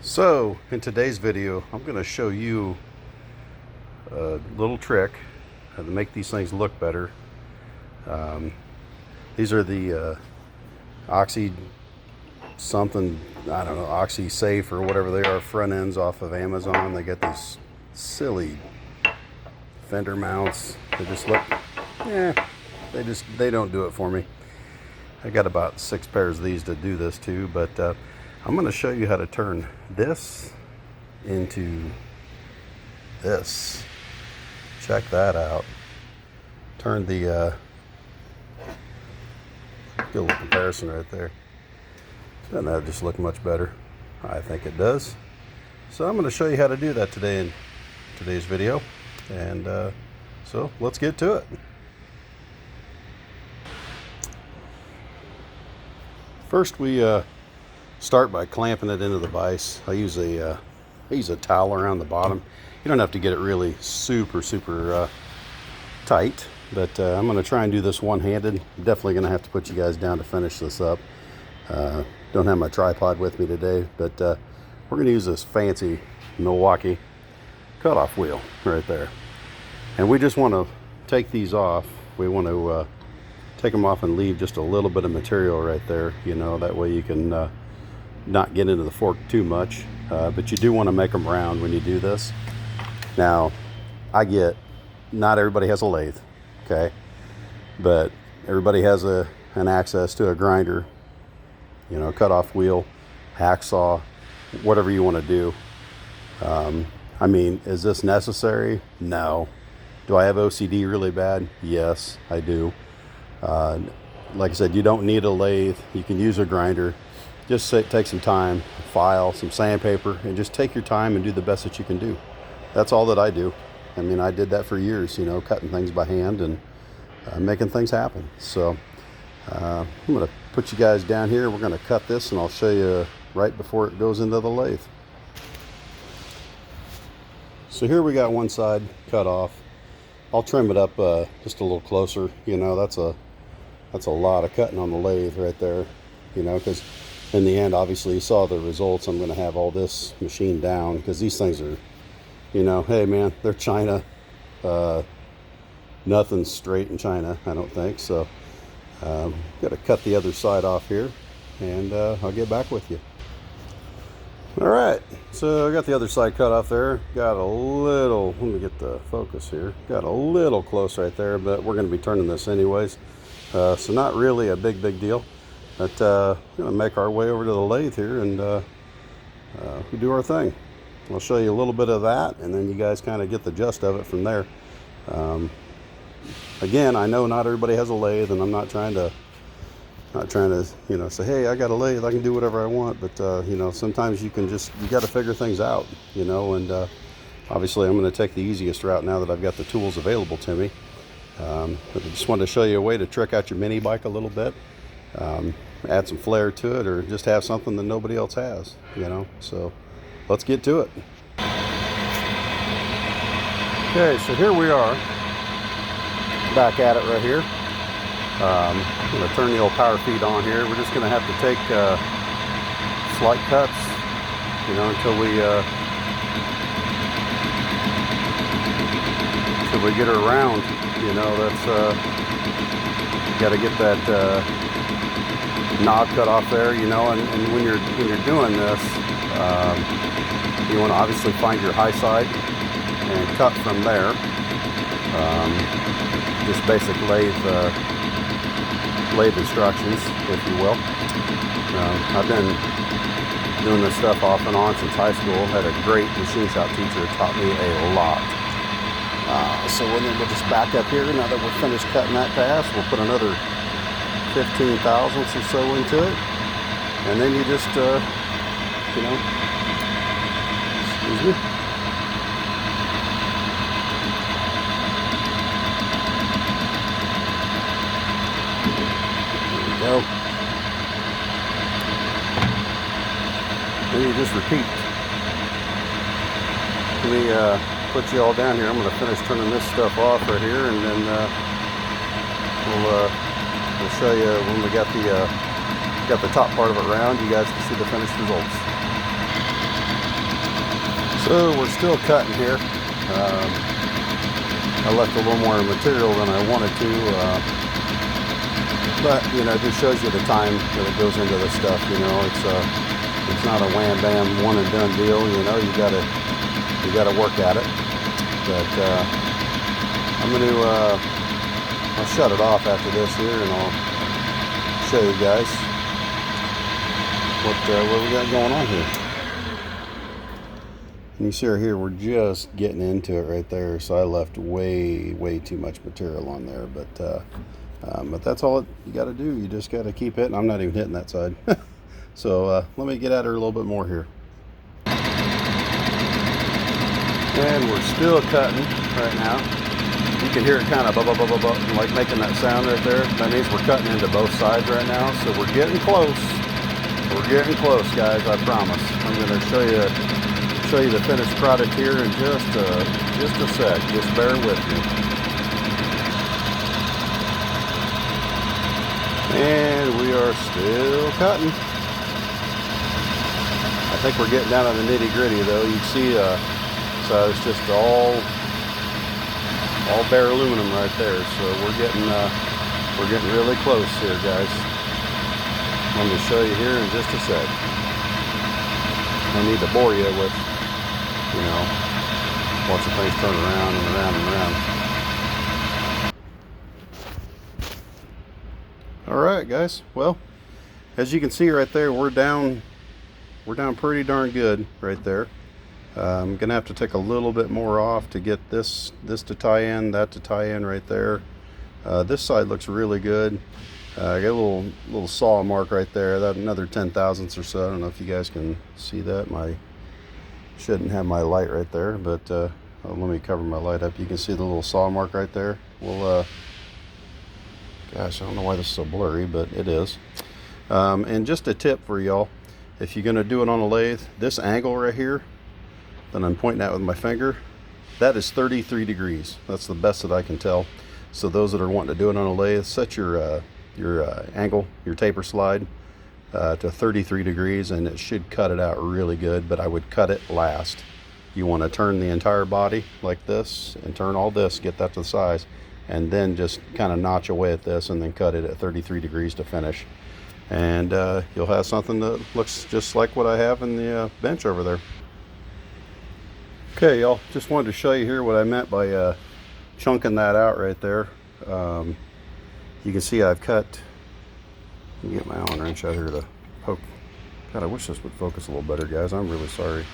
So in today's video, I'm going to show you a little trick to make these things look better. These are the Oxy something, I don't know, Oxy Safe or whatever they are, front ends off of Amazon. They got these silly fender mounts. They just look, they don't do it for me. I got about 6 pairs of these to do this too, but I'm going to show you how to turn this into this. Check that out. Turn the get a little comparison right there. Doesn't that just look much better? I think it does. So I'm going to show you how to do that today in today's video, and so let's get to it. First, we start by clamping it into the vise. I use a towel around the bottom. You don't have to get it really super tight, but I'm going to try and do this one-handed. I'm definitely going to have to put you guys down to finish this up. Don't have my tripod with me today, but we're going to use this fancy Milwaukee cutoff wheel right there. And we just want to take these off. We want to take them off and leave just a little bit of material right there, you know, that way you can not get into the fork too much, but you do want to make them round when you do this. Now, I get not everybody has a lathe, okay, but everybody has an access to a grinder, you know, cutoff wheel, hacksaw, whatever you want to do. I mean, is this necessary? No. Do I have OCD really bad? Yes, I do. Like I said, you don't need a lathe. You can use a grinder. Just take some time, file, some sandpaper, and just take your time and do the best that you can do. That's all that I do. I mean, I did that for years, you know, cutting things by hand and making things happen. So I'm going to put you guys down here. We're going to cut this, and I'll show you right before it goes into the lathe. So here we got one side cut off. I'll trim it up just a little closer. You know, that's a lot of cutting on the lathe right there, you know, because in the end, obviously, you saw the results. I'm going to have all this machined down because these things are, you know, hey man, they're China. Nothing's straight in China, I don't think. So got to cut the other side off here, and I'll get back with you. All right, so I got the other side cut off there. Got a little, let me get the focus here. Got a little close right there, but we're going to be turning this anyways. So not really a big deal. But we're going to make our way over to the lathe here, and we do our thing. I'll show you a little bit of that, and then you guys kind of get the gist of it from there. Again, I know not everybody has a lathe, and I'm not trying to you know, say, hey, I got a lathe, I can do whatever I want. But you know, sometimes you got to figure things out, you know. And obviously, I'm going to take the easiest route now that I've got the tools available to me. But I just wanted to show you a way to trick out your mini bike a little bit. Add some flair to it, or just have something that nobody else has, you know. So let's get to it. Okay, so here we are, back at it right here. I'm going to turn the old power feed on here. We're just going to have to take slight cuts, you know, until we get her around. You know, that's got to get that knob cut off there, you know. And when you're doing this, you want to obviously find your high side and cut from there. Just basic lathe instructions, if you will. I've been doing this stuff off and on since high school. Had a great machine shop teacher, taught me a lot. So then we'll just back up here. Now that we're finished cutting that pass, we'll put another 15 thousandths or so into it, and then you just you know, excuse me, there we go. Then you just repeat. Let me put you all down here. I'm going to finish turning this stuff off right here, and then we'll show you when we got the top part of it round. You guys can see the finished results. So we're still cutting here. I left a little more material than I wanted to, but you know, it just shows you the time that it goes into this stuff. You know, it's not a wham bam one and done deal. You know, you gotta work at it. But I'll shut it off after this here, and I'll show you guys what we got going on here. And you see right here, we're just getting into it right there. So I left way too much material on there, but that's all you got to do. You just got to keep hitting. I'm not even hitting that side. So let me get at her a little bit more here. And we're still cutting right now. You can hear it kind of like making that sound right there. That means we're cutting into both sides right now. So we're getting close. We're getting close, guys. I promise. I'm going to show you the finished product here in just a sec. Just bear with me. And we are still cutting. I think we're getting down to the nitty gritty though. You can see so it's just all bare aluminum right there. So we're getting really close here, guys. I'm going to show you here in just a sec. I need to bore you with, you know, watching things turn around and around and around. All right, guys. Well, as you can see right there, we're down pretty darn good right there. I'm gonna have to take a little bit more off to get this to tie in, that to tie in right there. This side looks really good. I got a little saw mark right there. That another 10 thousandths or so. I don't know if you guys can see that. Shouldn't have my light right there, but let me cover my light up. You can see the little saw mark right there. Well, gosh, I don't know why this is so blurry, but it is. And just a tip for y'all, if you're gonna do it on a lathe, this angle right here that I'm pointing at with my finger, that is 33 degrees. That's the best that I can tell. So those that are wanting to do it on a lathe, set your angle, your taper slide to 33 degrees, and it should cut it out really good. But I would cut it last. You want to turn the entire body like this and turn all this, get that to the size, and then just kind of notch away at this and then cut it at 33 degrees to finish. And you'll have something that looks just like what I have in the bench over there. Okay, y'all, just wanted to show you here what I meant by chunking that out right there. You can see I've cut, let me get my Allen wrench out here to poke. God, I wish this would focus a little better, guys. I'm really sorry.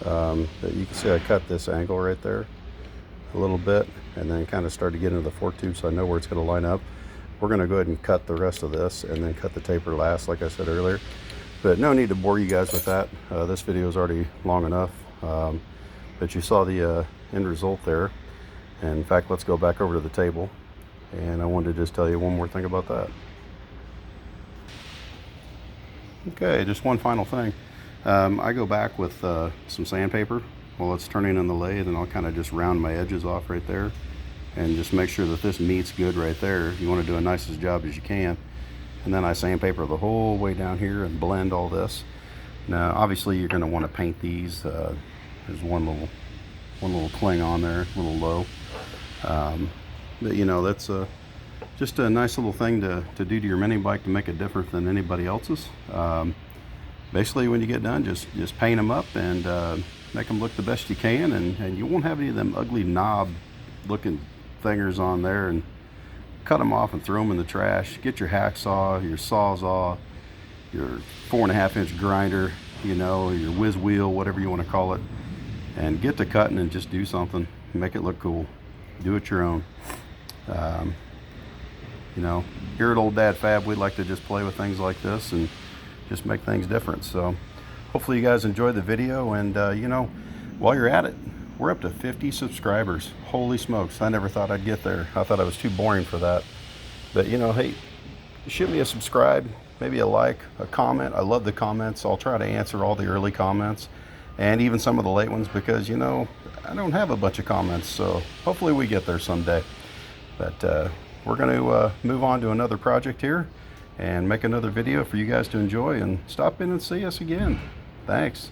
But you can see I cut this angle right there a little bit, and then kind of start to get into the fork tube so I know where it's going to line up. We're going to go ahead and cut the rest of this and then cut the taper last, like I said earlier. But no need to bore you guys with that. This video is already long enough. But you saw the end result there. And in fact, let's go back over to the table. And I wanted to just tell you one more thing about that. Okay, just one final thing. I go back with some sandpaper while it's turning in the lathe, and I'll kind of just round my edges off right there and just make sure that this meets good right there. You want to do a nicest job as you can. And then I sandpaper the whole way down here and blend all this. Now, obviously, you're going to want to paint these. There's one little cling on there, a little low. But you know, that's just a nice little thing to do to your mini bike to make it different than anybody else's. Basically, when you get done, just paint them up and make them look the best you can, and you won't have any of them ugly knob looking thingers on there. And cut them off and throw them in the trash. Get your hacksaw, your sawzall, your 4.5-inch grinder, you know, your whiz wheel, whatever you want to call it, and get to cutting and just do something. Make it look cool. Do it your own. You know, here at Old Dad Fab, we like to just play with things like this and just make things different. So hopefully you guys enjoyed the video, and you know, while you're at it, we're up to 50 subscribers. Holy smokes, I never thought I'd get there. I thought I was too boring for that. But you know, hey, shoot me a subscribe, maybe a like, a comment. I love the comments. I'll try to answer all the early comments and even some of the late ones, because you know, I don't have a bunch of comments, so hopefully we get there someday. But we're going to move on to another project here and make another video for you guys to enjoy, and stop in and see us again. Thanks.